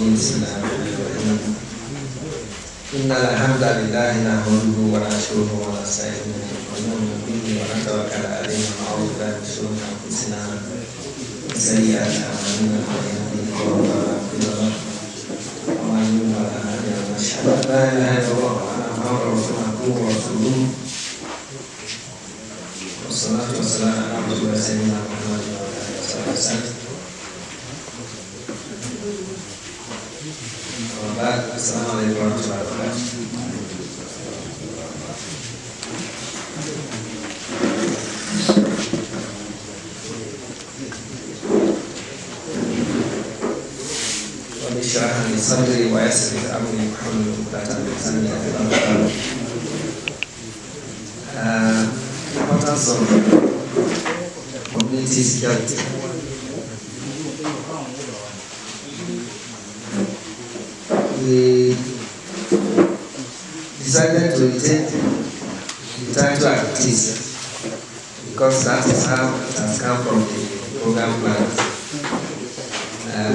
الرجيم بسم الله الرحمن الرحيم إن الحمد لله نحمده ونشكره ونستعينه ونؤمن به ونتوكل عليه ونعوذ بالله من شرور أنفسنا وسيئات أعمالنا من يهده الله فلا مضل له ومن يضلل فلا هادي له أشهد أن لا إله إلا الله وأن محمدا رسول ورسوله والصلاة والسلام على رسول الله سيدنا محمد وعلى آله وصحبه وسلم. السلام عليكم ورحمة الله وبركاته. رب اشرح لي صدري ويسر لي أمري واحلل عقدة من لساني يفقهوا قولي. Importance of community security. We decided to retain the title as it is because that is how it has come from the program plan.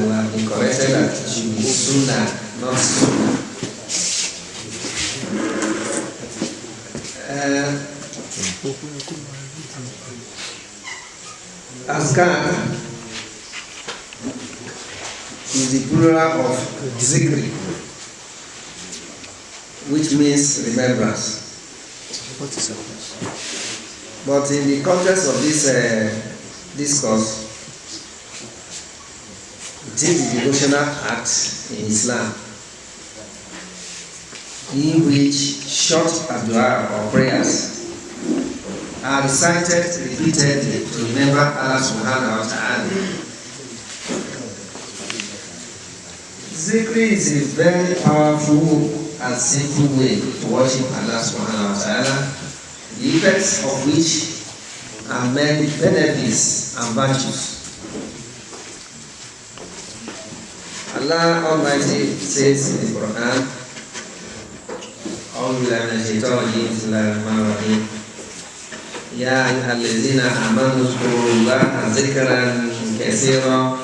We have been corrected that it should be sooner, not sooner. Azkar is the plural of zikri, which means remembrance. But in the context of this discourse, it is the devotional act in Islam in which short addu'a or prayers are recited repeatedly to remember Allah subhanahu wa ta'ala. Zikri is a very powerful and simple way to worship Allah subhanahu wa ta'ala, the effects of which are many benefits and virtues. Allah Almighty says in the Quran, أعوذ بالله من الشيطان الرجيم بسم الله الرحمن الرحيم يا أيها الذين آمنوا اذكروا الله ذكرا كثيرا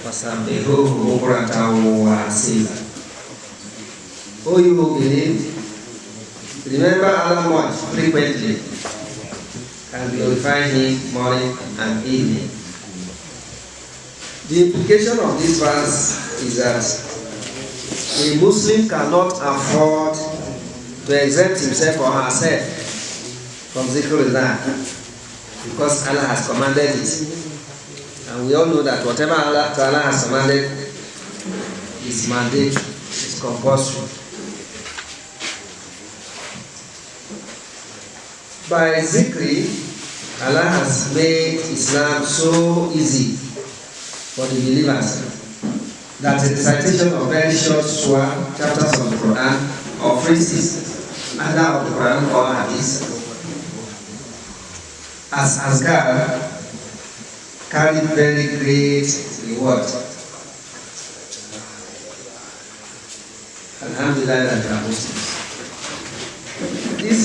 وسبحوه بكرة وأصيلا. O you who believe, remember Allah much frequently and glorify Him morning and evening. The implication of this verse is that a Muslim cannot afford to exempt himself or herself from zikrullah because Allah has commanded it. And we all know that whatever Allah has commanded is mandatory, is compulsory. By zikri, Allah has made Islam so easy for the believers that the recitation of very short surah, chapters of the Quran, or phrases either of the Quran or Hadith as azkar carry very great reward. Alhamdulillah that we are Muslims. This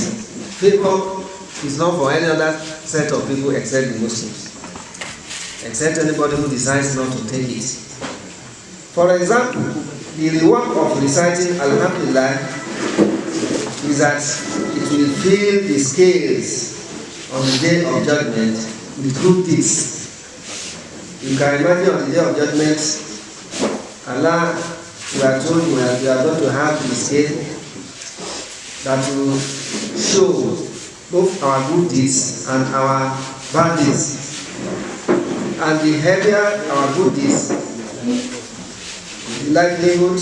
favor is not for any other set of people except the Muslims, except anybody who decides not to take it. For example, the reward of reciting Alhamdulillah is that it will fill the scales on the day of judgment with good deeds. You can imagine on the day of judgment, Allah, we are told we are going to have the scale that will show both our good deeds and our bad deeds. And the heavier our good deeds, the likelihood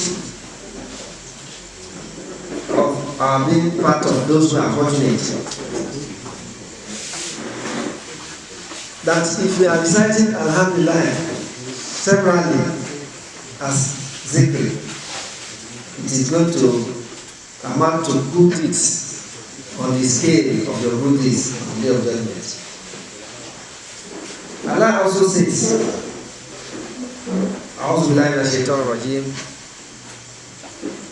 of our being part of those who are fortunate. That if we are reciting Alhamdulillah separately as zikr, it is going to amount to good deeds on the scale of your good deeds on the day of judgment. Allah also says, أعوذ بالله من الشيطان الرجيم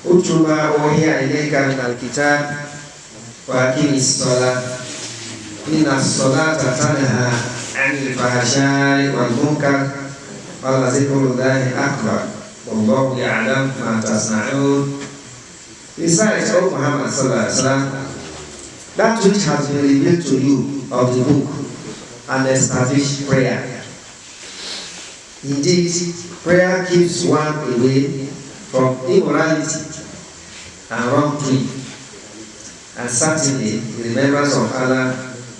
اتل ما أوحي إليك من الكتاب وأقم الصلاة إن الصلاة تنهى عن الفحشاء والمنكر ولذكر الله أكبر Wallahu ya'lam ma tasna'un. Besides, O Muhammad sallallahu alaihi wasallam, that which has been revealed to you of the book and established prayer. Indeed, prayer keeps one away from immorality and wrongdoing, and certainly the remembrance of Allah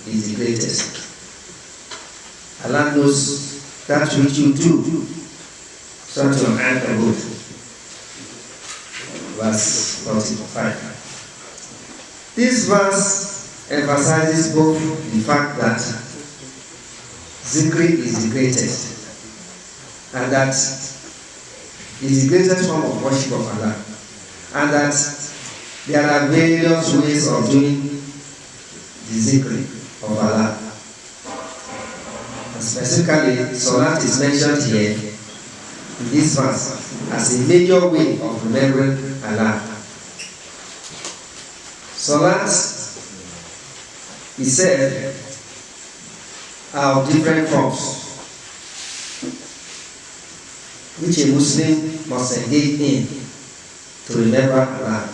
is the greatest. Allah knows that which you do. Surah Al-Ankabut, verse 45. This verse emphasizes both the fact that zikr is the greatest, and that is the greatest form of worship of Allah, and that there are various ways of doing the zikr of Allah. And specifically, Salat is mentioned here in this verse as a major way of remembering Allah. Salat, he said, are of different forms which a Muslim must engage in to remember Allah.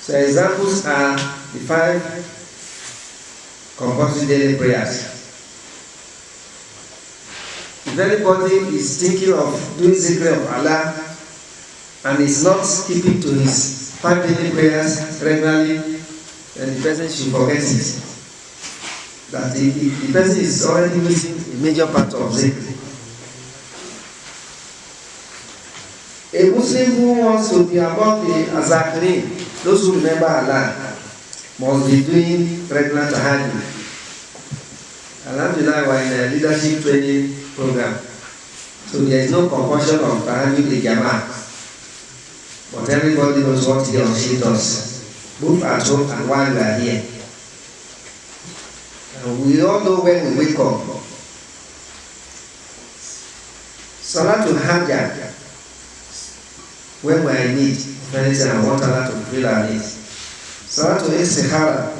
So examples are the 5 compulsory daily prayers. If anybody is thinking of doing zikr of Allah and is not keeping to his 5 daily prayers regularly, then the person should forget it. That the person is already missing a major part of zikr. A Muslim who wants to be among the Azakirin, those who remember Allah, must be doing regular tahajjud. Alhamdulillah, we are in a leadership training program, so there is no compulsion of tahajjud in Jama'ah, but everybody knows what he or she does, both at home and while we are here. And we all know when we wake up. Salatul Hajjah, when we are in need, anything, I want Allah to fulfill our needs. Salatul Istikhara,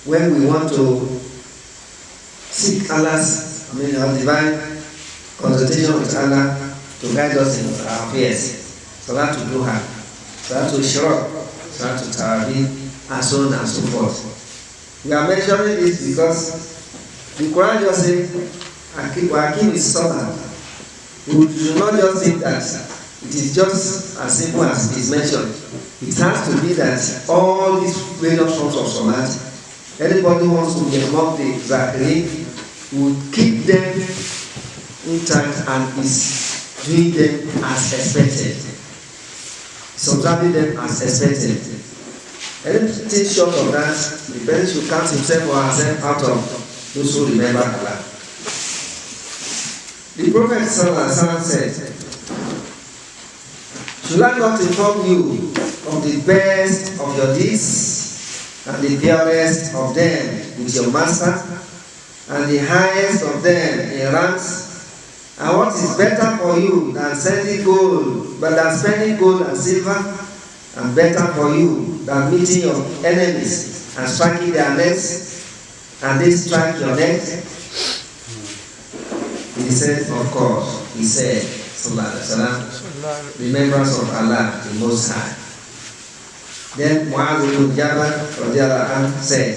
when we want to seek Allah's, divine consultation with Allah to guide us in our affairs. Salatul Duha, Salatul Ishraq, Salatul Tarawih, and so on and so forth. We are mentioning this because the Quran just says, Wakim is Salah. We do not just think that it is just as simple as it is mentioned. It has to be that all these various forms of Salat, anybody who wants to be among the Zakirin will keep them intact and is doing them as expected. Is observing them as expected. Anything short of that, the person should count himself or herself out of those who remember Allah. The Prophet Sallallahu Alaihi Wasallam said, should I not inform you of the best of your deeds and the dearest of them with your master and the highest of them in ranks, and what is better for you than spending gold and silver, and better for you than meeting your enemies and striking their necks, and they strike your neck? He said, of course, he said, Sallallahu Alaihi Wasallam, remembrance of Allah, the Most High. Then Mu'adh ibn Jabal said,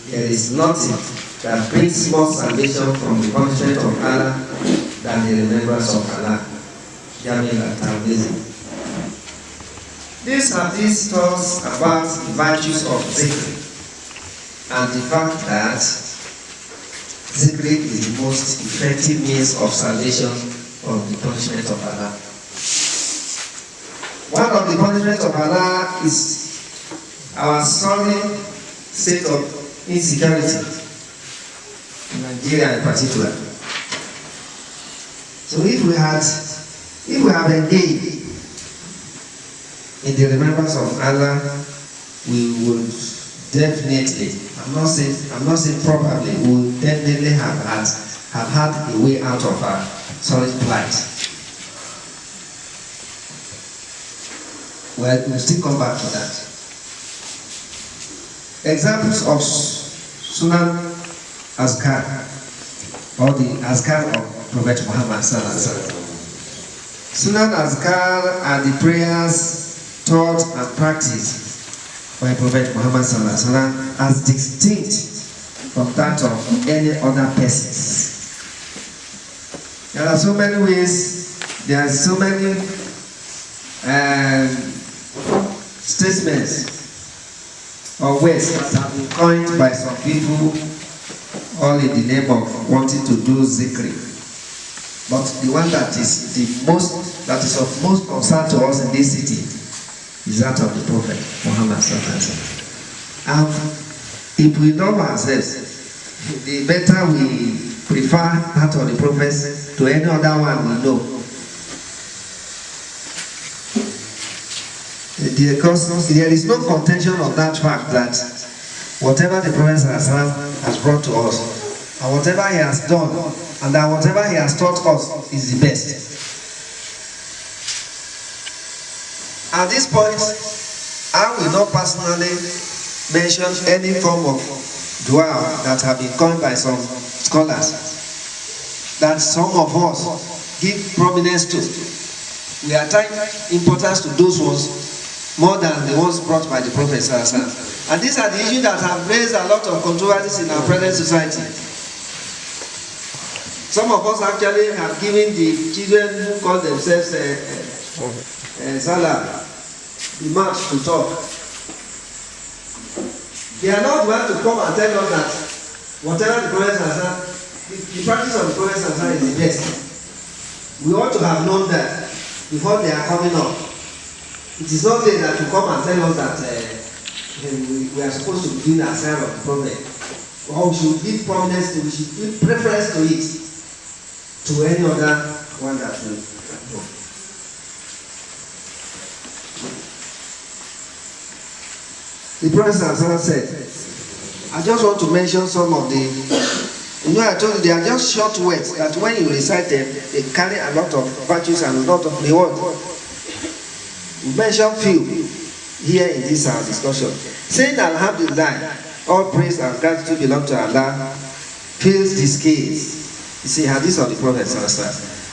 there is nothing that brings more salvation from the punishment of Allah than the remembrance of Allah. Jamil al-Tabrizim. These are these thoughts about the virtues of zikr and the fact that zikr is the most effective means of salvation from the punishment of Allah. One of the punishments of Allah is our sorry state of insecurity, in Nigeria in particular. So if we have engaged in the remembrance of Allah, we would definitely, I'm not saying probably, we would definitely have had a way out of our solid plight. Well, we'll still come back to that. Examples of Sunan Azkar, or the Azkar of Prophet Muhammad Sallallahu Alaihi Wasallam. Sunnah Azkar are the prayers taught and practiced by Prophet Muhammad Sallallahu Alaihi Wasallam as distinct from that of any other persons. There are so many ways, there are so many statements or words that have been coined by some people all in the name of wanting to do zikri. But the one that is of most concern to us in this city is that of the Prophet Muhammad Sallallahu Alaihi Wasallam. And if we know ourselves, the better we prefer that of the Prophet to any other one we know. Because there is no contention of that fact that whatever the Prophet has brought to us, and whatever he has done, and that whatever he has taught us is the best. At this point, I will not personally mention any form of dua that have been coined by some scholars that some of us give prominence to. We attach importance to those ones more than the ones brought by the Prophet. And these are the issues that have raised a lot of controversies in our present society. Some of us actually have given the children who call themselves Salah the march to talk. They are not going to come and tell us that whatever the Prophet has done, the practice of the Prophet has done is the best. We ought to have known that before they are coming up. It is not there that you come and tell us that we are supposed to be doing a sign of the Prophet. Or we should give prominence to, we should give preference to it, to any other one that we know. The Prophet said, I just want to mention some of the, I told you they are just short words that when you recite them, they carry a lot of virtues and a lot of reward. We mention few here in this discussion. Saying Alhamdulillah, all praise and gratitude belong to Allah, fills the scales. You see, hadith of the Prophet.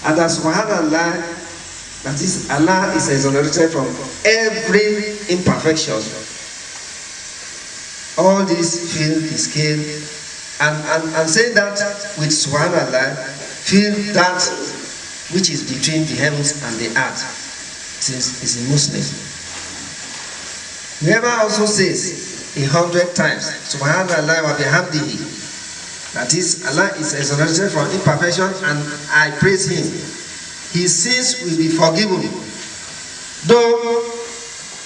And that subhanallah, that is, Allah is exonerated from every imperfection. All this fill the scale, and saying that with subhanallah, fill that which is between the heavens and the earth. Since is a Muslim. Whoever also says 100 times subhanallah wa bihamdihi, that is, Allah is exonerated from imperfection and I praise him, his sins will be forgiven, though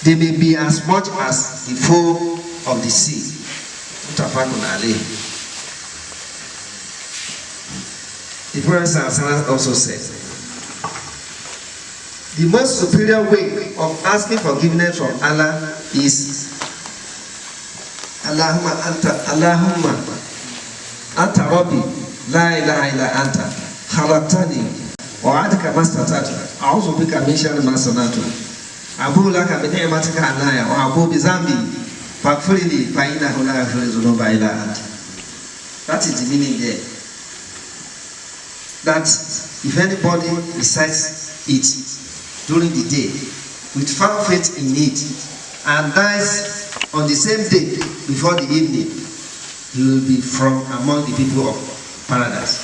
they may be as much as the foam of the sea. The Prophet also said, the most superior way of asking forgiveness from Allah is Allahumma anta rabbi la ilaha illa anta khalaqtani wa adaka mastata'tu a'udhu bika min sharri ma sana'tu abu laka bi ni'matika alayya wa abu bi dhanbi faghfirli fa innahu la yaghfiru dhunuba illa anta. That is the meaning there. That if anybody recites it during the day with firm faith in it and dies on the same day before the evening, he will be from among the people of paradise.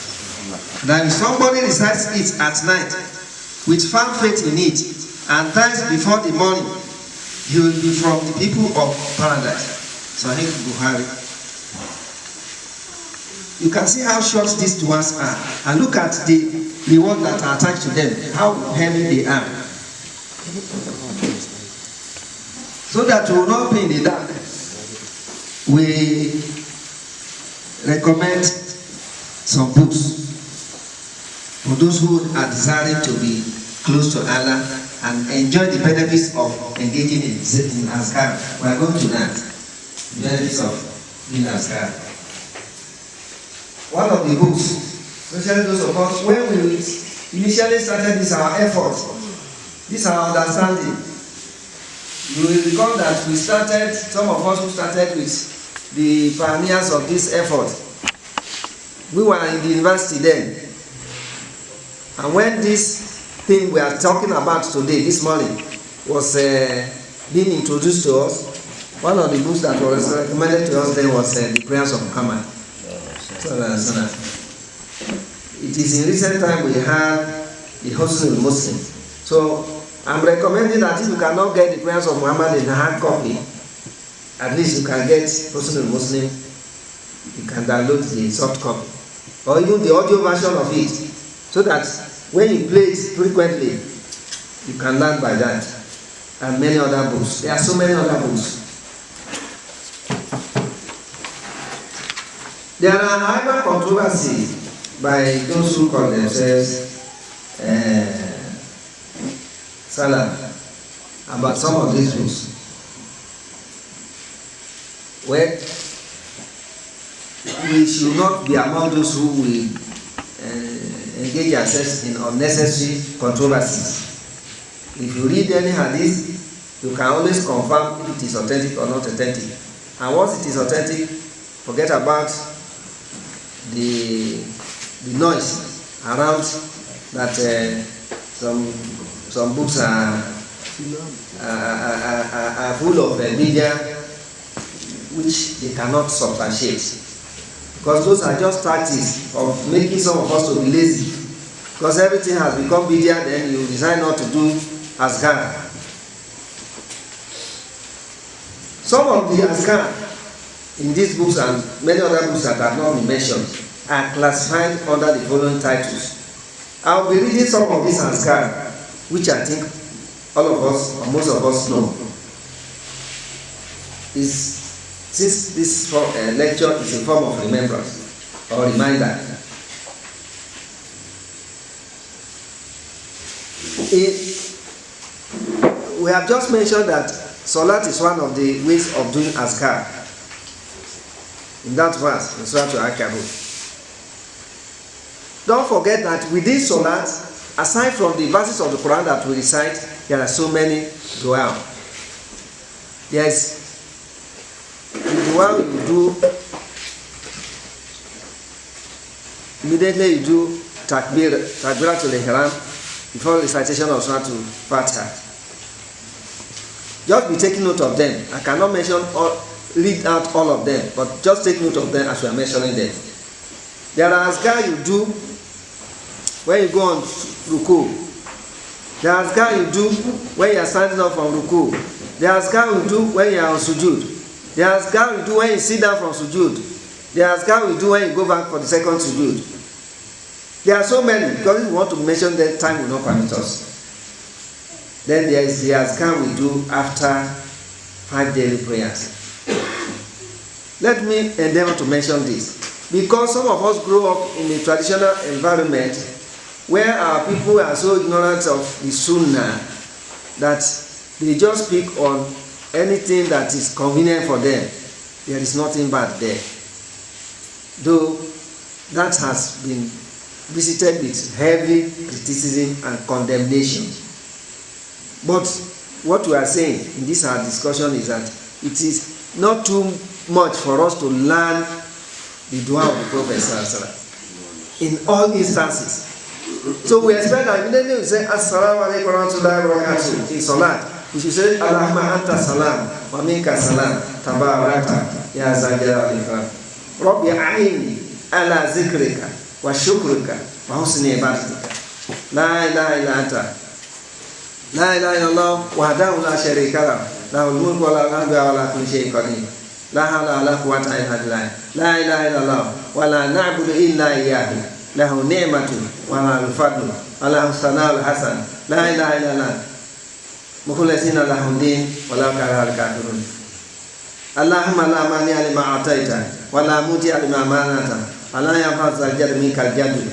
Now if somebody recites it at night with firm faith in it and dies before the morning, he will be from the people of paradise. Sahih Bukhari. You can see how short these duas are, and look at the reward that are attached to them, how heavy they are. So that we will not be in the dark, we recommend some books for those who are desiring to be close to Allah and enjoy the benefits of engaging in Azkar. We are going to that. The benefits of doing Azkar. One of the books, especially those of us, when we initially started this, our effort, this our understanding. You will recall that we started, some of us who started with the pioneers of this effort. We were in the university then. And when this thing we are talking about today, this morning, was being introduced to us, one of the books that was recommended to us then was The Prayers of Muhammad. It is in recent time we have the Husnul Muslim. So I'm recommending that if you cannot get The Prayers of Muhammad in hard copy, at least you can get Husnul Muslim. You can download the soft copy or even the audio version of it, so that when you play it frequently, you can learn by that. And many other books. There are so many other books. There are however controversies by those who call themselves Salaf about some of these books. Well, we should not be among those who will engage ourselves in unnecessary controversies. If you read any hadith, you can always confirm if it is authentic or not authentic. And once it is authentic, forget about the noise around that some books are full of media which they cannot substantiate. Because those are just tactics of making some of us to be lazy. Because everything has become media, then you decide not to do azkar. Some of the azkar in these books and many other books that have not been mentioned are classified under the following titles. I will be reading some of these azkar, which I think all of us, or most of us, know. Since this lecture is a form of remembrance or reminder, we have just mentioned that Salat is one of the ways of doing azkar. In that verse, in Surah Al-Ankabut. Don't forget that within Salat, aside from the verses of the Quran that we recite, there are so many dua. There is the dua you do, immediately you do takbiratul ihram before the recitation of Surah Al-Fatiha. Just be taking note of them. I cannot read out all of them, but just take note of them as we are mentioning them. There are azkar you do when you go on ruku. There are azkar you do when you are standing up from ruku. There are azkar you do when you are on sujud. There are azkar you do when you sit down from sujud. There are azkar you do when you go back for the second sujud. There are so many, because if we want to mention them, time will not permit us. Then there is the azkar we do after 5 daily prayers. Let me endeavor to mention this, because some of us grow up in a traditional environment where our people are so ignorant of the Sunnah that they just speak on anything that is convenient for them. There is nothing bad there. Though that has been visited with heavy criticism and condemnation. But what we are saying in this our discussion is that it is not too much for us to learn the dua of the Prophet in all instances. So we expect that immediately we say Assalamu alaikum warahmatullahi wabarakatuh in Salat, we should say Allahumma anta salam wa minka salam tabarakta ya zal jalali wal ikram Rabbi a'inni ala zikrika wa shukrika wa husni ibadatika la ilaha illa anta la ilaha illallah wahdahu la sharika lahu lahul mulku wa lahul hamdu wa la kulli shay'in qadir la hawla wa la quwwata illa billah la ilaha illallah wa la na'budu illa iyyahu lahu ni'matu wa lahu fadlu wa lahu sana'ul hasan la ilaha illallah mukhlisina lahu din wa la karahal kafirun Allahumma la mani'a lima ataita wa la muti'a lima manata wa la yanfa'u zal jaddi minkal jaddu.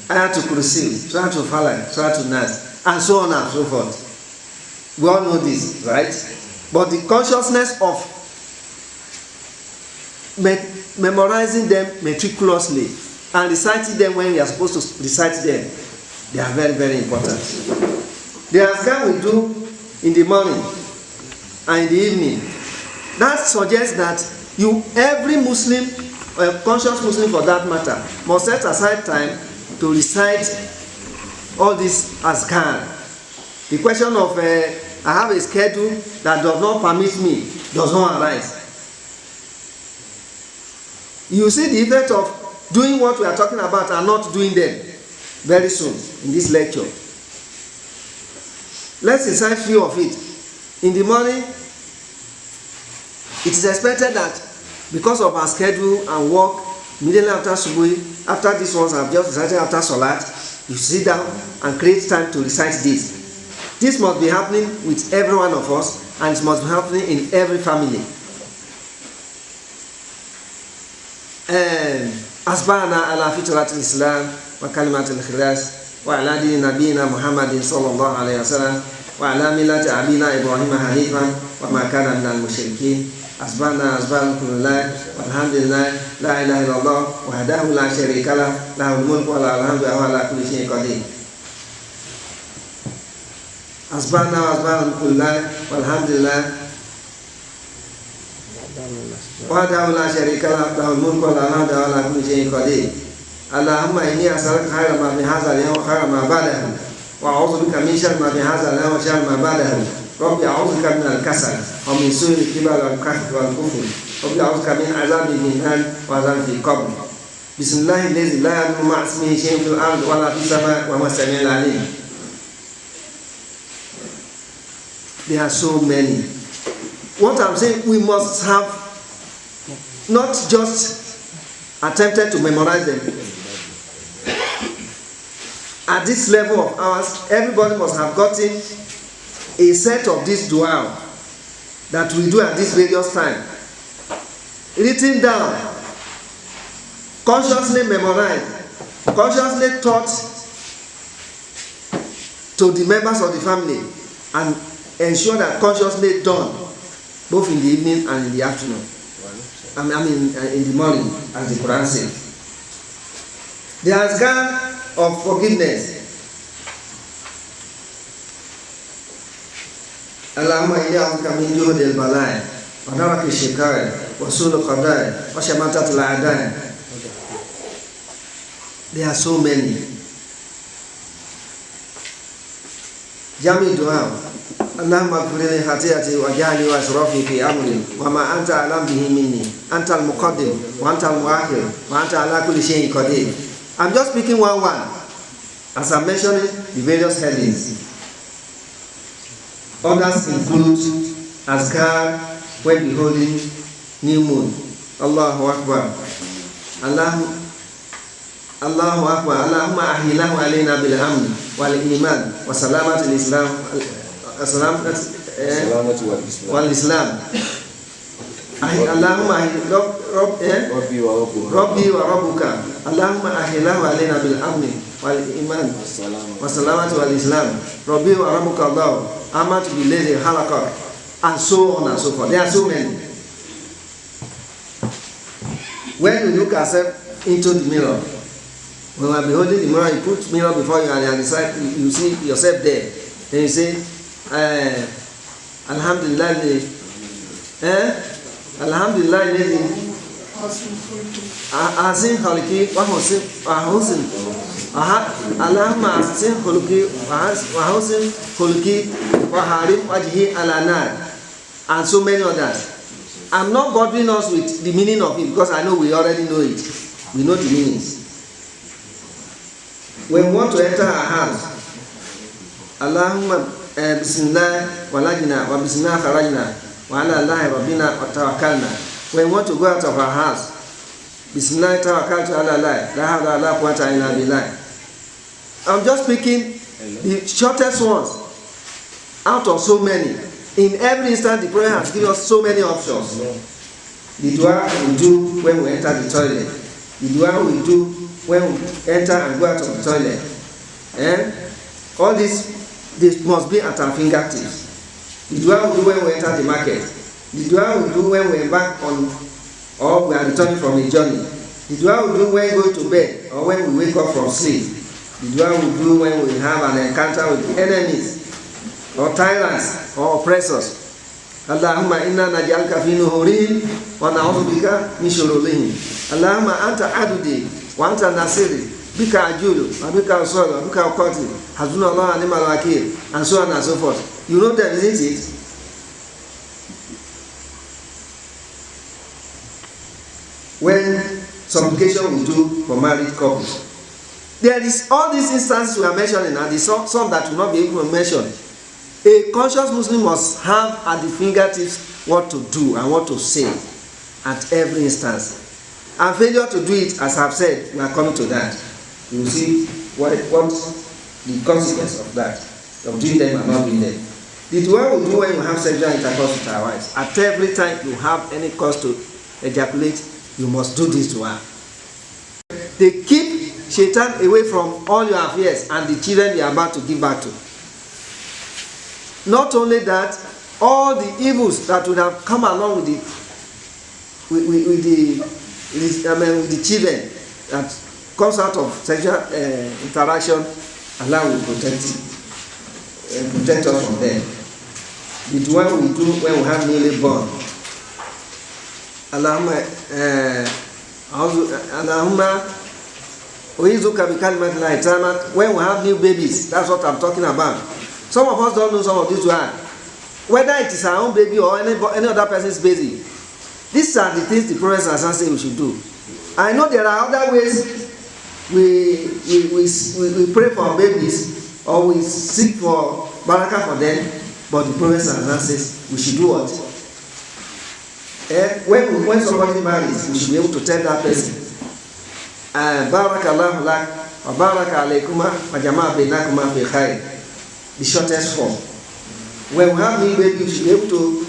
Ayatul Kursi, Surah Al-Falaq, Surah Al-Nas, and so on and so forth. We all know this, right? But the consciousness of memorizing them meticulously and reciting them when we are supposed to recite them, they are very, very important. The azkar we do in the morning and in the evening, that suggests that every Muslim, or a conscious Muslim for that matter, must set aside time to recite all this as can. The question of I have a schedule that does not permit me does not arise. You see the effect of doing what we are talking about and not doing them very soon in this lecture. Let's incite few of it. In the morning, it is expected that because of our schedule and work, immediately after Subuhi, after these ones I've just recited after Salat, you sit down and create time to recite this. This must be happening with every one of us, and it must be happening in every family. Asbahna ala fitratil Islam wa kalimatil ikhlas wa ala dini nabiyina Muhammadin sallallahu alaihi wasallam wa ala millati abina Ibrahim hanifan wa ma kana minal musyrikin. Asbahna kulillah walhamdulillah la ilaha illallah wahdahu la syarika lah lahul mulku wa lahul hamdu wa ala kulli syai'in qadir. Asbahna kulillah walhamdulillah wahdahu la syarika lah lahul mulku wa lahul hamdu wa ala kulli syai'in qadir. Allahumma inni as'aluka khayra ma fi hadzal yawm wa khayra ma ba'dahu wa a'udzu bika min sharri ma fi hadzal yawm wa sharri ma ba'dahu. Rabbi a'udzubika minal kasal wa min su'il kibal wal kafr wal kufr. Rabbi a'udzubika min azabi minan wa azabi fil qabr. Bismillahil la yadurru ma'a ismihi shay'un fil ardi wa la fis samaa'i wa huwa as-sami'ul 'alim. There are so many. What I'm saying, we must have not just attempted to memorize them. At this level of ours, everybody must have gotten a set of this dua that we do at this various time, written down, consciously memorized, consciously taught to the members of the family, and ensure that consciously done both in the evening and in the afternoon. I mean in the morning, as the Quran says. The azkar of forgiveness. Allahumma inni a'udzubika min juhdil bala'i wa daraki shika'i wa su'il qada'i wa shamatatil a'da'i. There are so many. Jami dua. Allahumma ighfir li khati'ati wa jahli wa israfi fi amri wa ma anta a'lam bihi minni. Antal muqaddim wa antal mu'akhir wa anta ala kulli shay'in qadir. I'm just speaking one as I'm mentioning the various headings. Others include azkar when beholding new moon. Allahu Akbar. Allahu Akbar. Allahumma ahillahu alayna bil amn wal iman wa salamatul islam wal islam. Allahumma Rabbi wa Rabbuka. Allahumma ahillahu alayna bil amn wal iman wa salamatul wal islam. Rabbi wa Rabbuka Allah. Amat bilezi halakah, and so on and so forth. There are so many. When you look ourselves into the mirror, when we are beholding the mirror, you put the mirror before you and you see yourself there. Then you say, Alhamdulillah, Alhamdulillah, Asin Khaliki, Wahusin, Allahumma Asin Khuluki, Wahusin Khuluki, Waharif Wajhi Alanar, and so many others. I'm not bothering us with the meaning of it because I know we already know it. We know the meanings. When we want to enter our house, Allahumma Bismillah walajna wa Bismillah kharajna wa ala Allahi rabbina wa tawakkalna. When we want to go out of our house, Bismillah tawakkaltu ala Allah, la hawla wa la quwwata illa billah. I'm just speaking the shortest ones out of so many. In every instant, the prayer has given us so many options. The dua we do when we enter the toilet. The dua we do when we enter and go out of the toilet. All this must be at our fingertips. The dua we do when we enter the market. The dua we do when we embark on or we are returning from a journey. The dua we do when we go to bed or when we wake up from sleep. The dua we do when we have an encounter with enemies or tyrants or oppressors. Allahumma inna naj'aluka fi nuhurihim wa na'udhu bika min shururihim. Allahumma anta adudi wa anta nasiri Bika Ajulu, Abika Osolo, Abika Okoti, Hazunallah, Animal Wakil, and so on and so forth. You know them, isn't it? When supplication we do for married couples, there is all these instances we are mentioning, and some that will not be able to mention. A conscious Muslim must have at the fingertips what to do and what to say at every instance. And failure to do it, as I've said, we are coming to that. You will see what the consequence of that, of doing them and not doing them. The one we do when you have sexual intercourse with our wives. At every time you have any cause to ejaculate, you must do this to her. They keep Shaitan away from all your affairs and the children you are about to give back to. Not only that, all the evils that would have come along with the children that comes out of sexual interaction, Allah will protect us from them. The one we do when we have newly born. Allahumma uizuka bi kalimati llahi tamat. When we have new babies, that's what I'm talking about. Some of us don't know some of these words. Whether it is our own baby or any other person's baby. These are the things the Prophet said we should do. I know there are other ways we pray for babies or we seek for barakah for them, but the Prophet says we should do what? When somebody marries, we should be able to tell that person, Barakallahu lak wa baraka alaykuma wa jama'a bainakuma fi khair. The shortest form. When we have new babies, we should be able to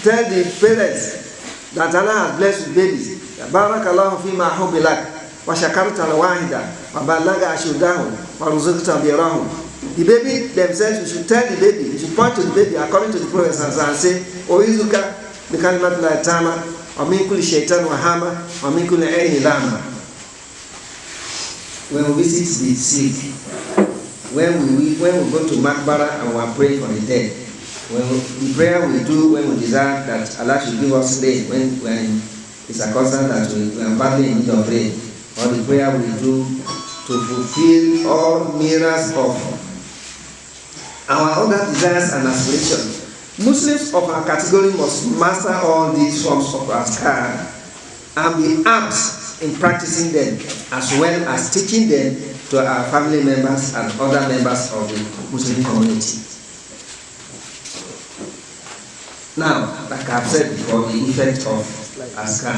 tell the parents that Allah has blessed with babies. Barakallahu fima hubbilak wa shakarta al-wahida wa balaga ashuddahu wa ruzqta birahu. The baby themselves, we should tell the baby, we should point to the baby according to the Prophet and say, Oizuka bi kalimati llahi tamat wa min kulli shaytan wa hama wa min kulli aynin lama. When we visit the sick, when we go to Makbara and we are praying for the dead, the prayer we do when we desire that Allah should give us rain, when it's a concern that we are badly in need of rain, or the prayer we do to fulfill all mirrors of our other desires and aspirations. Muslims of our category must master all these forms of azkar and be apt in practicing them, as well as teaching them to our family members and other members of the Muslim community. Now, like I've said before, the effect of azkar.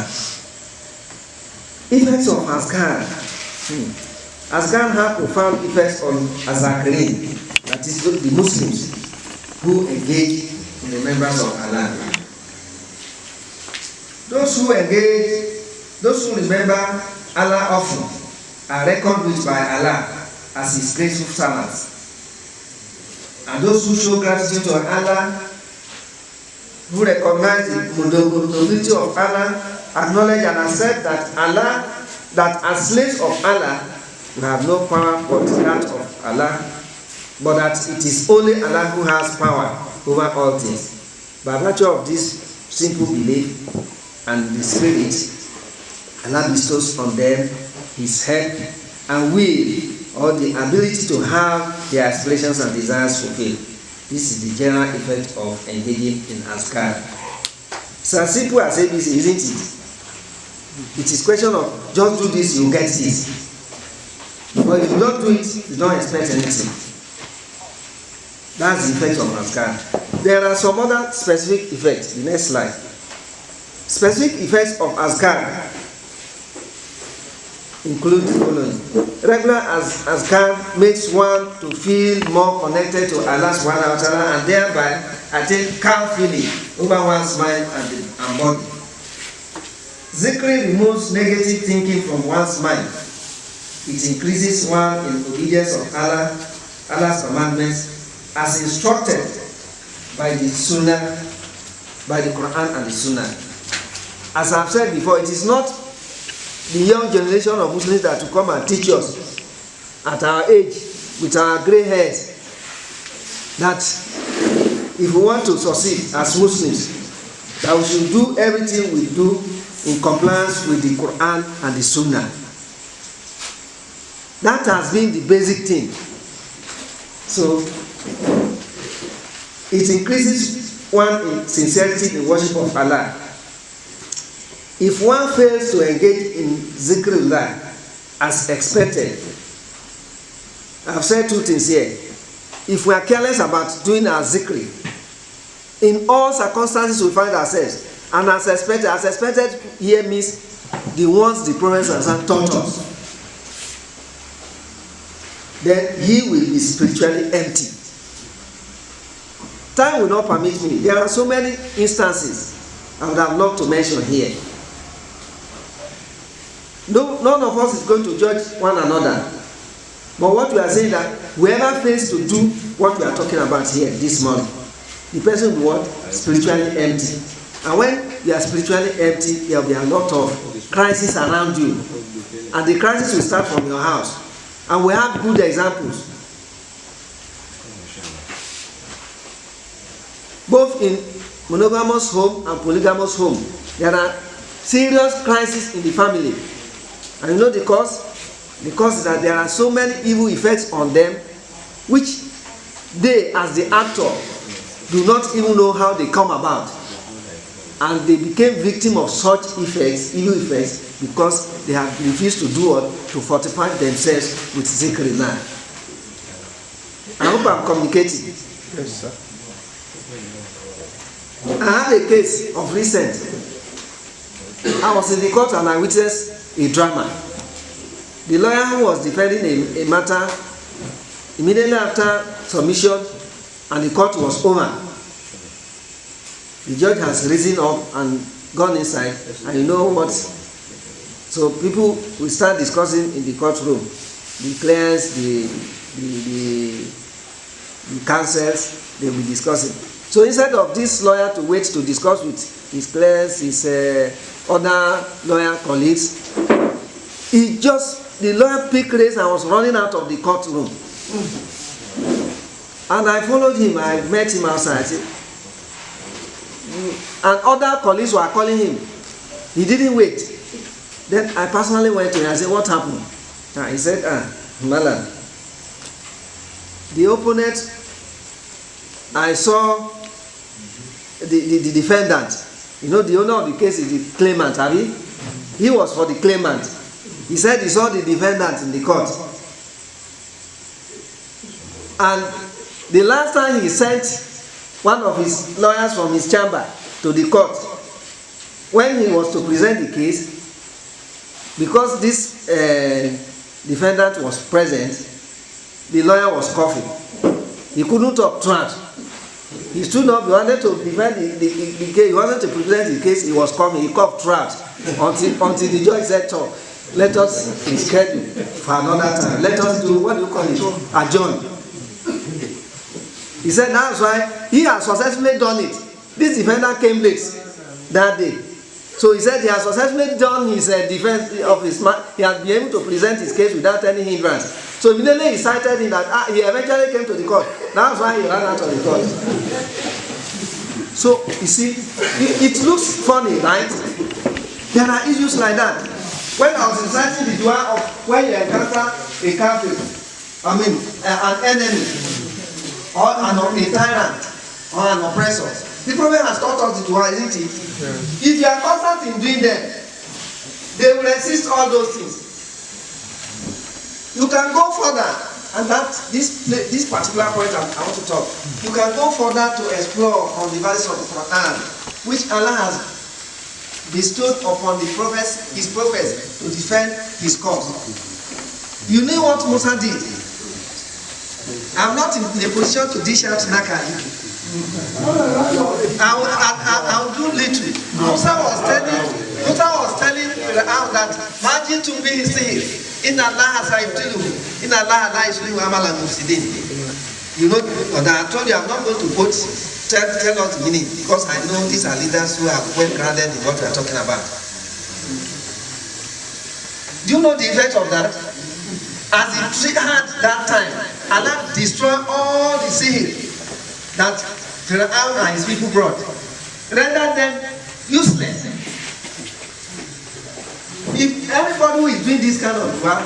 Effects of azkar. Azkar have profound effects on azakirin, that is the Muslims who engage in the remembrance of Allah. Those who remember Allah often are reckoned with by Allah as His grateful servants. And those who show gratitude to Allah, who recognize the multiplicity of Allah, acknowledge and accept that as slaves of Allah, we have no power but that of Allah, but that it is only Allah who has power over all things. By virtue of this simple belief and the spirit, Allah bestows on them His help and will, or the ability to have their aspirations and desires fulfilled. This is the general effect of engaging in azkar. It's as simple as ABC, isn't it? It is a question of just do this, you get this. But if you don't do it, you don't expect anything. That's the effect of azkar. There are some other specific effects. The next slide. Specific effects of azkar include the following. Regular azkar makes one to feel more connected to Allah subhanahu wa ta'ala and thereby attain calm feeling over one's mind and body. Zikr removes negative thinking from one's mind. It increases one in obedience of Allah's commandments as instructed by the Sunnah, by the Quran and the Sunnah. As I've said before, it is not the young generation of Muslims that will come and teach us at our age with our grey hairs that if we want to succeed as Muslims, that we should do everything we do in compliance with the Quran and the Sunnah. That has been the basic thing. So it increases one in sincerity in worship of Allah. If one fails to engage in zikrullah as expected, I've said two things here. If we are careless about doing our zikri, in all circumstances we find ourselves, and as expected here means the ones the Prophet has taught us, then he will be spiritually empty. Time will not permit me. There are so many instances I would have loved to mention here. No, none of us is going to judge one another. But what we are saying that whoever fails to do what we are talking about here this morning, the person will be what? Spiritually empty. And when you are spiritually empty, there will be a lot of crisis around you. And the crisis will start from your house. And we have good examples. Both in monogamous home and polygamous home, there are serious crises in the family. And you know the cause? The cause is that there are so many evil effects on them, which they, as the actor, do not even know how they come about. And they became victims of such effects, evil effects, because they have refused to do what? To fortify themselves with zikrillah. I hope I'm communicating. Yes, sir. I have a case of recent. I was in the court and I witnessed a drama. The lawyer who was defending a matter, immediately after submission and the court was over, the judge has risen up and gone inside, and you know what? So people will start discussing in the courtroom, the clients, the counsels, they will discuss it. So instead of this lawyer to wait to discuss with his clients, his other lawyer colleagues, the lawyer picked race and was running out of the courtroom. And I followed him, I met him outside. And other colleagues were calling him. He didn't wait. Then I personally went to him and said, what happened? And he said, Malam, the opponent, I saw the defendant. You know, the owner of the case is the claimant, have you? He was for the claimant. He said he saw the defendant in the court. And the last time he sent one of his lawyers from his chamber to the court, when he was to present the case, because this defendant was present, the lawyer was coughing. He couldn't talk throughout. He stood up, he wanted to defend the case, he wanted to present the case, he was coughing, he coughed throughout until the judge said, so, let us schedule for another time. Let us do, what do you call it? Adjourn. He said that's why he has successfully done it. This defendant came late that day. So he said he has successfully done his defense of his man. He has been able to present his case without any hindrance. So immediately he cited him that he eventually came to the court. That's why he ran out of the court. So you see, it looks funny, right? There are issues like that. When I was reciting the dua of when you encounter a kafir, an enemy, or a tyrant, or an oppressor, the Prophet has taught us the dua, isn't it? Yeah. If you are constant in doing them, they will resist all those things. You can go further, and that this particular point I want to talk. You can go further to explore on the verses of the Quran, which Allah has bestowed upon his prophets to defend his cause. You know what Musa did? I'm not in a position to dish out nakali. I will do little. Musa was telling Fir'aun that Majid to be seen. Inna Allah sayyibtilu. Inna Allah la yuslihu amalan mufsidin. You know, and I told you I'm not going to quote. Tell us the meaning, because I know these are leaders who are well grounded in what we are talking about. Do you know the effect of that? As it had that time, Allah destroyed all the sihir that Fir'aun and his people brought, rendered them useless. If everybody who is doing this kind of work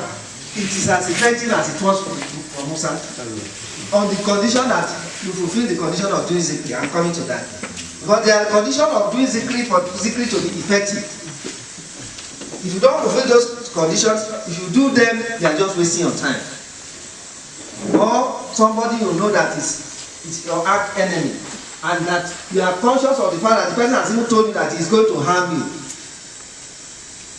it is as effective as it was for Musa, on the condition that you fulfill the condition of doing zikri. I'm coming to that. Because there are conditions of doing zikri for zikri to be effective. If you don't fulfill those conditions, if you do them, you are just wasting your time. Or somebody will know that is your arch enemy, and that you are conscious of the fact that the person has even told you that he is going to harm you.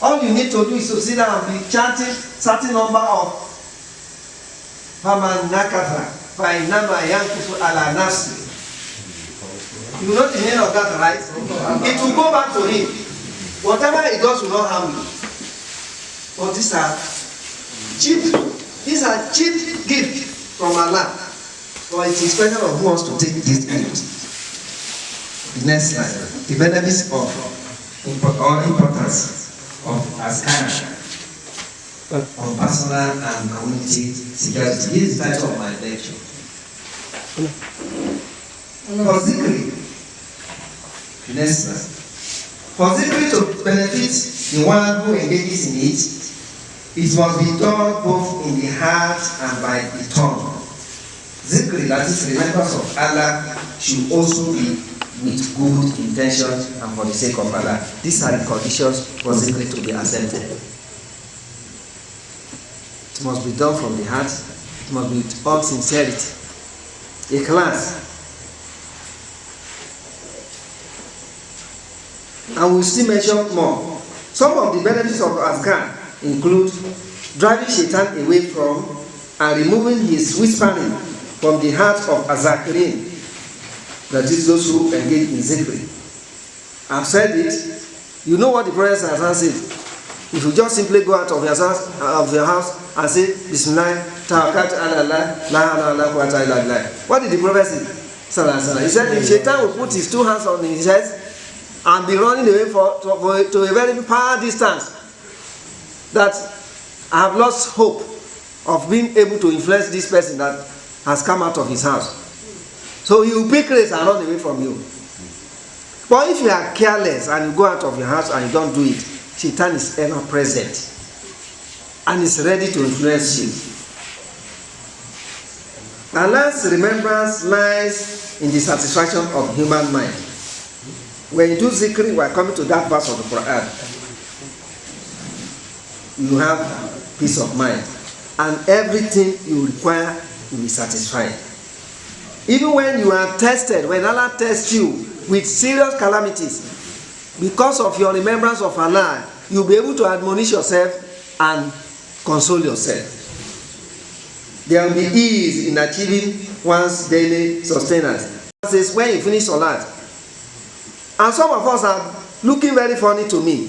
All you need to do is to sit down and be chanting certain number of Faman Nakatha Fainama Yankufu ala Nafsi. You know the meaning of that, right? It will go back to him. Whatever he does will not harm you. But these are cheap gifts from Allah. But it is question of who wants to take this gift. The next slide. The benefits of importance of Azkar on personal and community security. This is the title of my lecture. For zikri, the next slide. For zikri to benefit the one who engages in it, it must be done both in the heart and by the tongue. Zikri, that is remembrance of Allah, should also be with good intention and for the sake of Allah. These are the conditions for zikri to be accepted. It must be done from the heart. It must be with all sincerity. Ikhlas. And we'll still mention more. Some of the benefits of Azkar include driving Shaitan away from and removing his whispering from the heart of Azakirin, that is, those who engage in zikri. I've said it. You know what the Prophet has said. If you just simply go out of your house and say, Bismillah, Tawakkaltu ala Allah, la ilaha quwwata illa billah. What did the Prophet say? He said, if Shaitan will put his two hands on his head and be running away to a very far distance, that I have lost hope of being able to influence this person that has come out of his house. So he will pick race and run away from you. But if you are careless and you go out of your house and you don't do it, Shaitan is ever present and is ready to influence you. Allah's remembrance lies in the satisfaction of human mind. When you do zikri, we are coming to that verse of the Quran. You have peace of mind, and everything you require will be satisfied. Even when you are tested, when Allah tests you with serious calamities, because of your remembrance of Allah, you'll be able to admonish yourself and console yourself. There will be ease in achieving one's daily sustenance. It says, when you finish Salat, and some of us are looking very funny to me.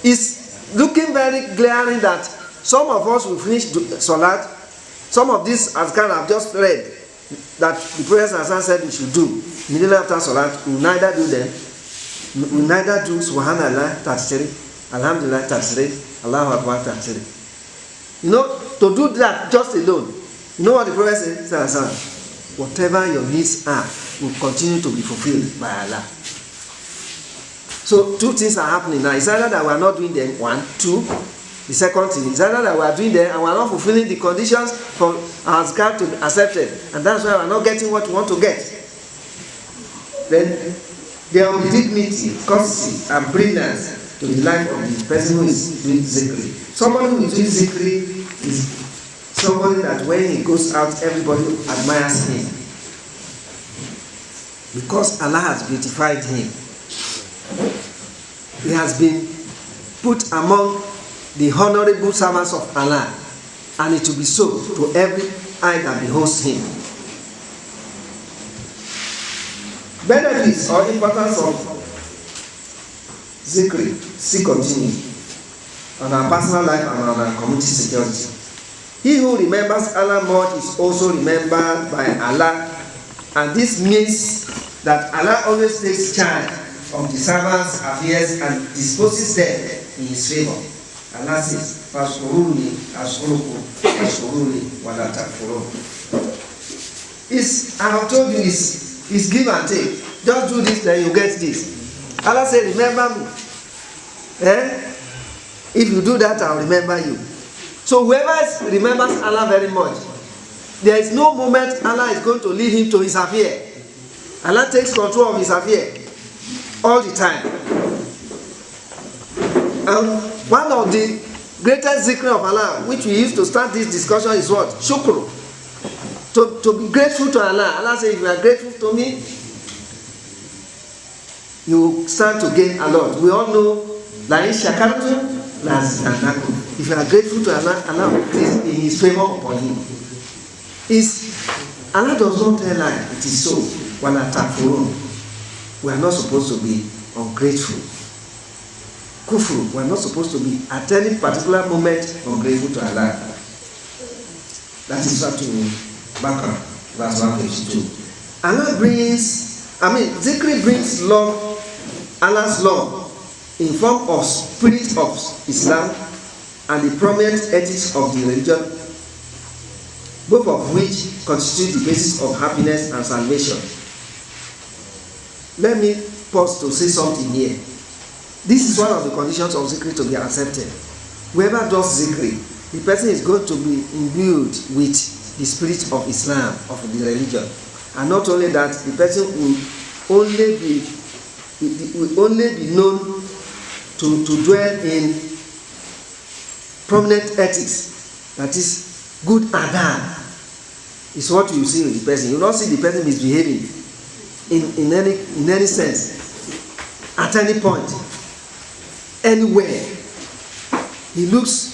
It's looking very glaring that some of us will finish Salat. Some of these Azkar I've just read that the Prophet has said we should do immediately after Salat. We neither do them. We neither do Subhanallah 33, Alhamdulillah 33, Allahu Akbar 33. You know, to do that just alone, you know what the Prophet says? Whatever your needs are will continue to be fulfilled by Allah. So two things are happening now. It's either that we are not doing them, one. Two, the second thing is either that we are doing them and we are not fulfilling the conditions for our Azkar to be accepted, and that's why we are not getting what we want to get. Then there will be dignity, courtesy, and brilliance to the life of the person who is doing zikri. Somebody who is doing zikri is somebody that when he goes out, everybody admires him, because Allah has beautified him. He has been put among the honorable servants of Allah, and it will be so to every eye that beholds him. Benefits or importance of zikri still continue on our personal life and on our community security. He who remembers Allah much is also remembered by Allah, and this means that Allah always takes charge of the servants' affairs and disposes them in his favor. Allah says, Fashkuruni, Ashkuruku, Ashkuruni, Wala Takfurun. I have told you, it's give and take. Just do this, then you get this. Allah said, remember me. If you do that, I'll remember you. So whoever remembers Allah very much, there is no moment Allah is going to lead him to his affair. Allah takes control of his affair all the time. And one of the greatest zikr of Allah, which we used to start this discussion, is what? Shukr. To be grateful to Allah. Allah says, if you are grateful to me, you stand to gain a lot. We all know, La in shakartum la azidannakum. If you are grateful to Allah, Allah will increase in His favor upon you. Allah does not tell lie. It is so. Wala takfurun. We are not supposed to be ungrateful. Kufru. We are not supposed to be at any particular moment ungrateful to Allah. That is what to Baqarah, verse 152. Allah brings, zikr brings love, Allah's love, in form of spirit of Islam and the prominent ethics of the religion, both of which constitute the basis of happiness and salvation. Let me pause to say something here. This is one of the conditions of zikr to be accepted. Whoever does zikr, the person is going to be imbued with the spirit of Islam, of the religion. And not only that, the person will only be known to dwell in prominent ethics. That is, good adab is what you see with the person. You will not see the person misbehaving in any sense, at any point, anywhere. He looks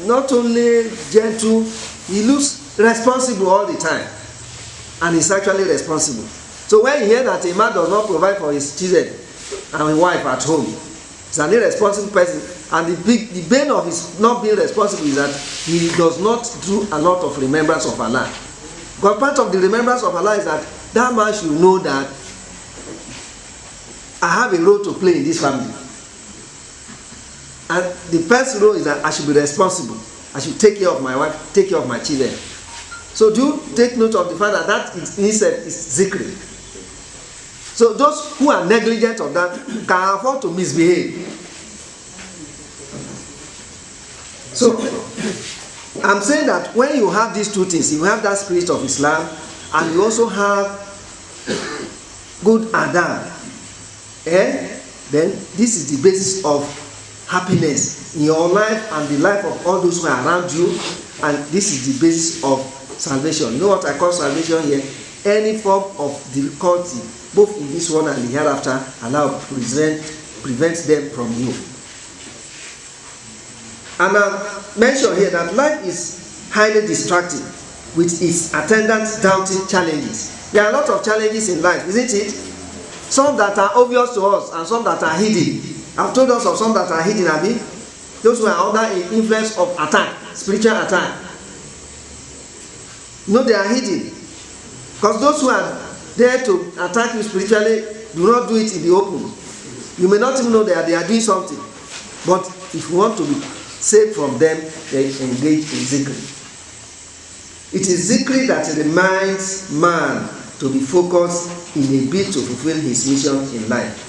not only gentle, he looks responsible all the time, and he's actually responsible. So when you hear that a man does not provide for his children and his wife at home, he's an irresponsible person, and the bane of his not being responsible is that he does not do a lot of remembrance of Allah. But part of the remembrance of Allah is that man should know that I have a role to play in this family. And the first role is that I should be responsible. I should take care of my wife, take care of my children. So do take note of the fact that that in itself is zikr. So those who are negligent of that can afford to misbehave. So I'm saying that when you have these two things, you have that spirit of Islam and you also have good adab, then this is the basis of happiness in your life and the life of all those who are around you, and this is the basis of salvation. You know what I call salvation here? Any form of difficulty, both in this world and the hereafter, Allah prevents them from you. And I mention here that life is highly distracting with its attendant daunting challenges. There are a lot of challenges in life, isn't it? Some that are obvious to us and some that are hidden. I've told us of some that are hidden, Abi. Those who are under the influence of attack, spiritual attack. No, they are hidden. Because those who are there to attack you spiritually do not do it in the open. You may not even know that they are doing something. But if you want to be saved from them, they engage in zikr. It is zikr that reminds man to be focused in a bid to fulfill his mission in life.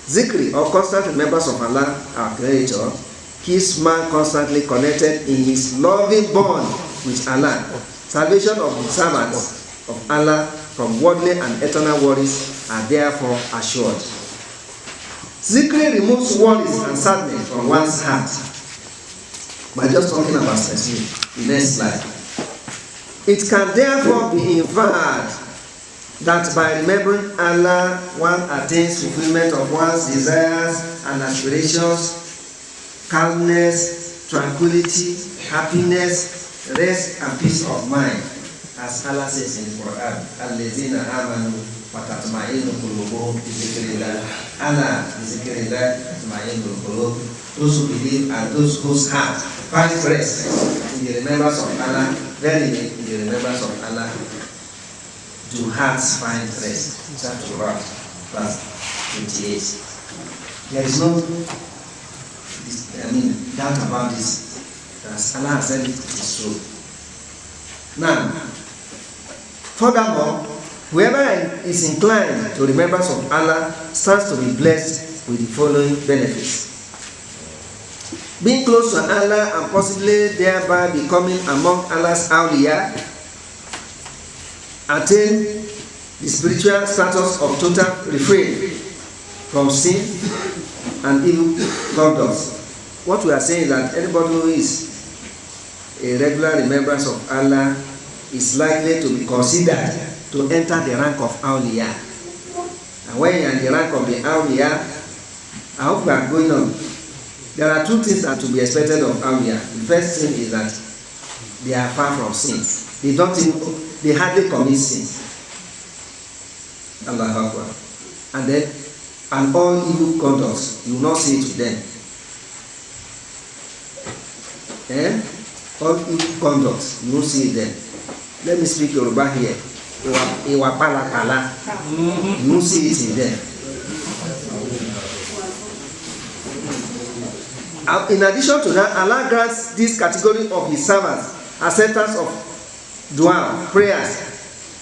Zikr, or constant remembrance of Allah, our Creator, keeps man constantly connected in his loving bond with Allah. Salvation of the servants of Allah from worldly and eternal worries are therefore assured. Zikr removes worries and sadness from one's heart. By just talking about tasbih, the next slide. It can therefore be inferred that by remembering Allah, one attains fulfillment of one's desires and aspirations, calmness, tranquility, happiness, rest and peace of mind. As Allah says in the Quran, Allazina amanu wa tatma'innu qulubuhum bi dhikrillah. Allah bi dhikrillah tatma'innu qulub. Those who believe and those whose heart find rest in the remembrance of Allah, verily in the remembrance of Allah do hearts find rest. Chapter 1, verse 28. There is no doubt about this. As Allah has said it is true. Now, furthermore, whoever is inclined to remembrance of Allah stands to be blessed with the following benefits. being close to Allah and possibly thereby becoming among Allah's awliya, attain the spiritual status of total refrain from sin and evil conduct. What we are saying is that anybody who is a regular remembrance of Allah is likely to be considered to enter the rank of awliya. And when you are in the rank of the awliya, I hope we are going on. There are two things that to be expected of awliya. The first thing is that they are far from sins. They hardly commit sins. Allahu Akbar. And all evil conducts, you will not see it with them. All evil conducts, you won't see it then. Let me speak Yoruba here. Iwa pala pala. You won't see it in them. In addition to that, Allah grants this category of His servants acceptance of dua, prayers,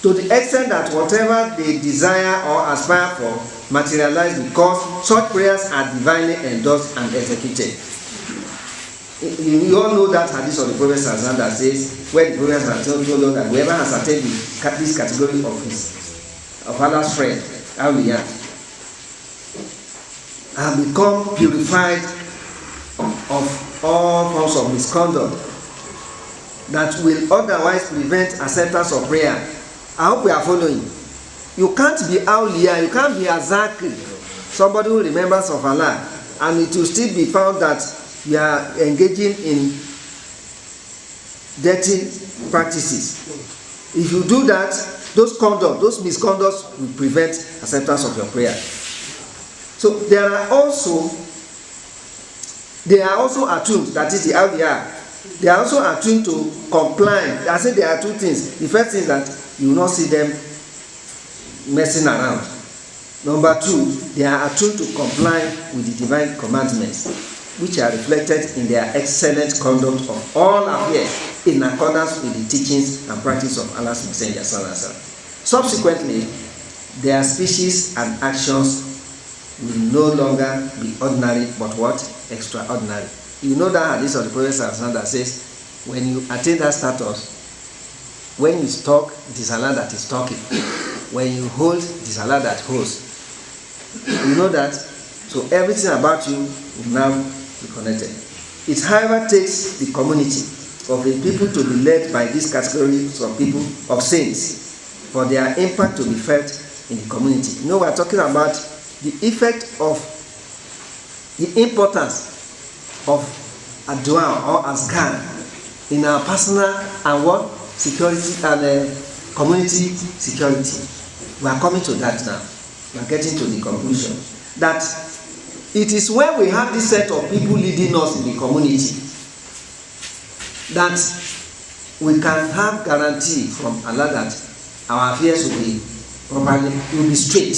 to the extent that whatever they desire or aspire for materialize because such prayers are divinely endorsed and executed. You all know that hadith of the Prophet that says, where the Prophet has told us that whoever has attained this category of Allah's friend, awliya, have become purified of all forms of misconduct that will otherwise prevent acceptance of prayer. I hope we are following. You can't be awliya, you can't be a zakir, somebody who remembers of Allah, and it will still be found that you are engaging in dirty practices. If you do that, those misconducts will prevent acceptance of your prayer. So they are also attuned, that is the awliya, they are also attuned to comply. I said there are two things. The first thing is that you will not see them messing around. Number two, they are attuned to comply with the divine commandments, which are reflected in their excellent conduct of all affairs in accordance with the teachings and practice of Allah's Messenger. Subsequently, their speeches and actions will no longer be ordinary, but what? Extraordinary. You know that hadith of the Prophet that says, when you attain that status, when you talk, it is Allah that is talking. When you hold, it is Allah that holds. You know that? So everything about you will now be connected. It, however, takes the community of the people to be led by these categories of people, of saints, for their impact to be felt in the community. You know, we are talking about the effect of the importance of a dua or azkar in our personal and what? Security and community security. We are coming to that now. We are getting to the conclusion that it is when we have this set of people leading us in the community that we can have guarantee from Allah that our affairs will be properly, will be straight.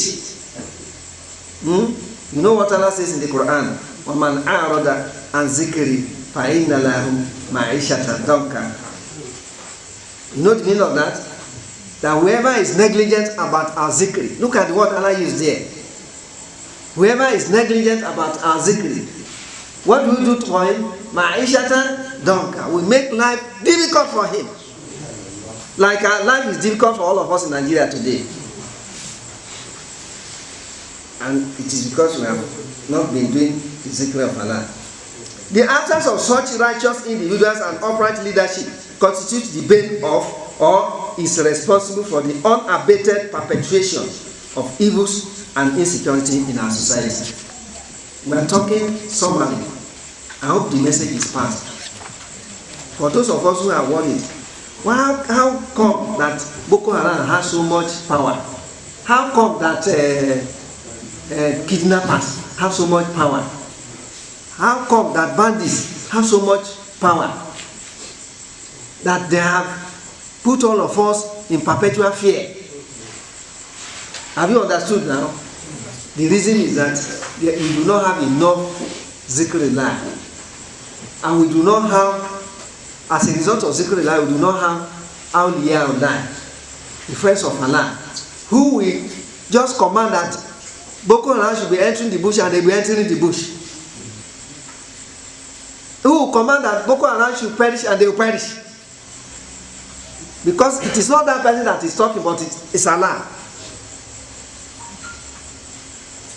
You know what Allah says in the Quran? وَمَنْ أَعْرَضَ عَنْ ذِكْرِي فَإِنَّ لَهُ مَعِيشَةً ضَنْكًا. You know the meaning of that? That whoever is negligent about our zikri, look at what Allah used there. Whoever is negligent about our zikri, what do we do to him? Ma'ishatan donka. We make life difficult for him. Like our life is difficult for all of us in Nigeria today. And it is because we have not been doing the zikri of Allah. The absence of such righteous individuals and upright leadership constitutes the bane of, or is responsible for the unabated perpetuation of evils and insecurity in our society. We are talking summarily. I hope the message is passed. For those of us who are worried, how come that Boko Haram has so much power? How come that kidnappers have so much power? How come that bandits have so much power? That they have put all of us in perpetual fear. Have you understood now? The reason is that we do not have enough zikrillah. And we do not have, as a result of zikrillah, we do not have awliya Allah, the friends of Allah, who will just command that Boko Haram should be entering the bush and they will be entering the bush. will command that Boko Haram should perish and they will perish. Because it is not that person that is talking, but it's Allah.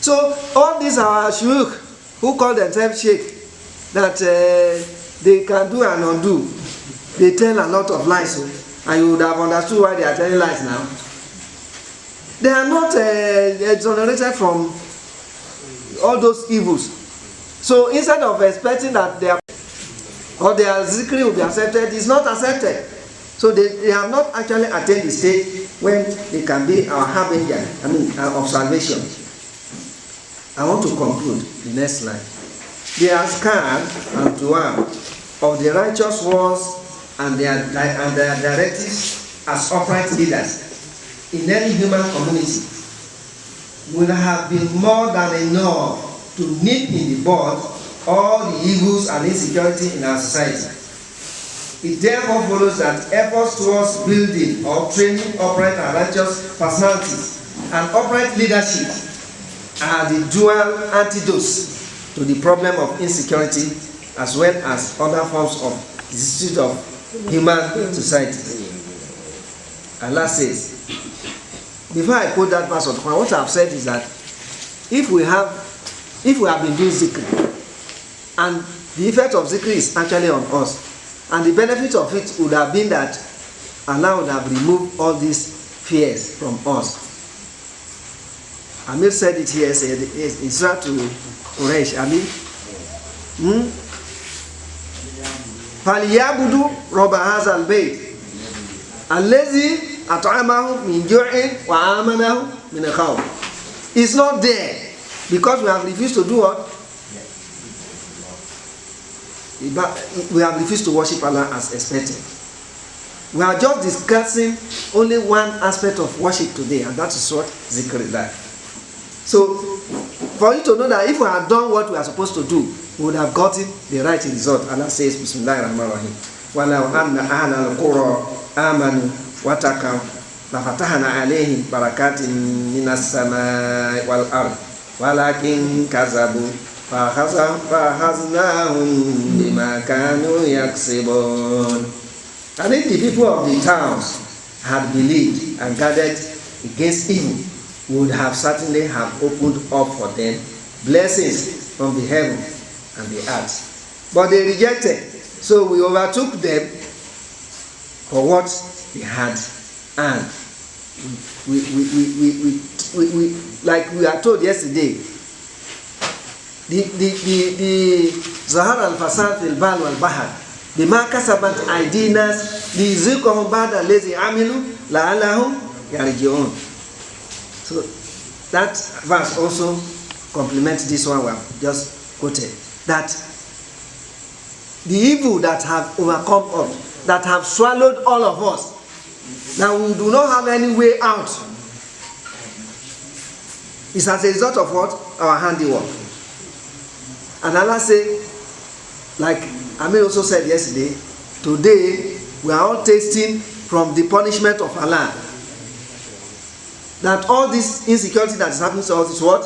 So all these are shuyukh who call themselves sheikh, that they can do and undo. They tell a lot of lies, and you would have understood why they are telling lies now. They are not exonerated from all those evils. So instead of expecting that their zikri will be accepted, it's not accepted. So they have not actually attained the state when they can be our harbinger, of salvation. I want to conclude the next slide. The azkar and dua of the righteous ones and their directives as upright leaders in any human community will have been more than enough to nip in the bud all the evils and insecurity in our society. It therefore follows that efforts towards building or training upright and righteous personalities and upright leadership are the dual antidotes to the problem of insecurity as well as other forms of vicissitude of human society. Allah says, before I quote that verse of the Quran, what I have said is that if we have been doing zikr, and the effect of zikr is actually on us, and the benefit of it would have been that Allah would have removed all these fears from us. Amir said it here, said Isra to Quraysh, فَلْيَعْبُدُوا رَبَّ هَذَا الْبَيْتِ الَّذِي أَطْعَمَهُمْ مِنْ جُوعٍ وَآمَنَهُمْ مِنَ خَوْفٍ. It's not there because we have refused to do what? We have refused to worship Allah as expected. We are just discussing only one aspect of worship today, and that is what zikr is like. So, for you to know that if we had done what we are supposed to do, we would have gotten the right result. Allah says, Bismillahir Rahmanir Rahim. وَلَوْ أَنَّ أَهْلَ الْقُرَىٰ آمَنُوا وَاتَّقَوْا لَفَتَحْنَا عَلَيْهِمْ بَرَكَاتٍ مِّنَ السَّمَاءِ وَالْأَرْضِ وَلَكِنْ كَذَّبُوا فَأَخَذْنَاهُمْ بِمَا كَانُوا يَكْسِبُونَ. And if the people of the towns had believed and guarded against evil, would have certainly have opened up for them blessings from the heaven and the earth. But they rejected, so we overtook them for what they had, and we like we are told yesterday, the Zahar al-Fasad fil Bal wal Bahar bima kasabat aydinas lizuqahum ba'da allazi amilu la'allahum yarji'un. So that verse also complements this one we have just quoted, that the evil that have overcome us, that have swallowed all of us, now we do not have any way out, is as a result of what? Our handiwork. And Allah said, like Amir also said yesterday, today we are all tasting from the punishment of Allah. That all this insecurity that is happening to us is what?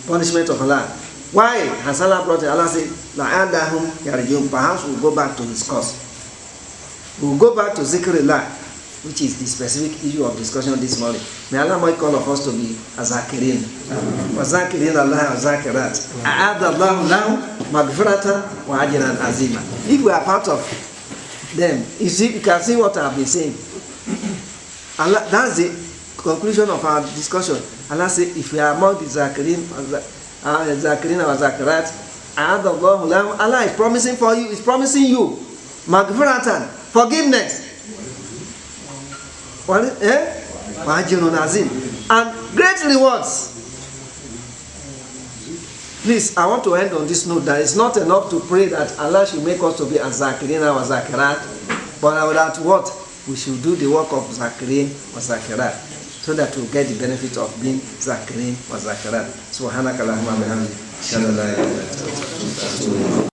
Punishment of Allah. Why has Allah brought it? Allah said, لَعَلَّهُمْ يَرْجِعُونَ. Perhaps we'll go back to his cause. We'll go back to Zikrillah, which is the specific issue of discussion this morning. May Allah make all of us to be azakirin. وَذَاكِرِينَ اللَّهَ وَذَاكِرَاتٍ أَعَادَ اللَّهُ لَهُمْ مَغْفِرَةً وَأَجْرًا عَظِيمًا. If we are part of them, you can see what I have been saying. Allah, that's the conclusion of our discussion. Allah said, if we are among the Zakirin or Zakirat, Allah is promising for you, is promising you Maghfiratan, forgiveness, and great rewards. Please, I want to end on this note that it's not enough to pray that Allah should make us to be a Zakirin or Zakirat, but that what? We should do the work of Zakirin or Zakirat, so that we'll get the benefit of being Zakirin or Zakirat. Subhanaka Allahumma bihamdika.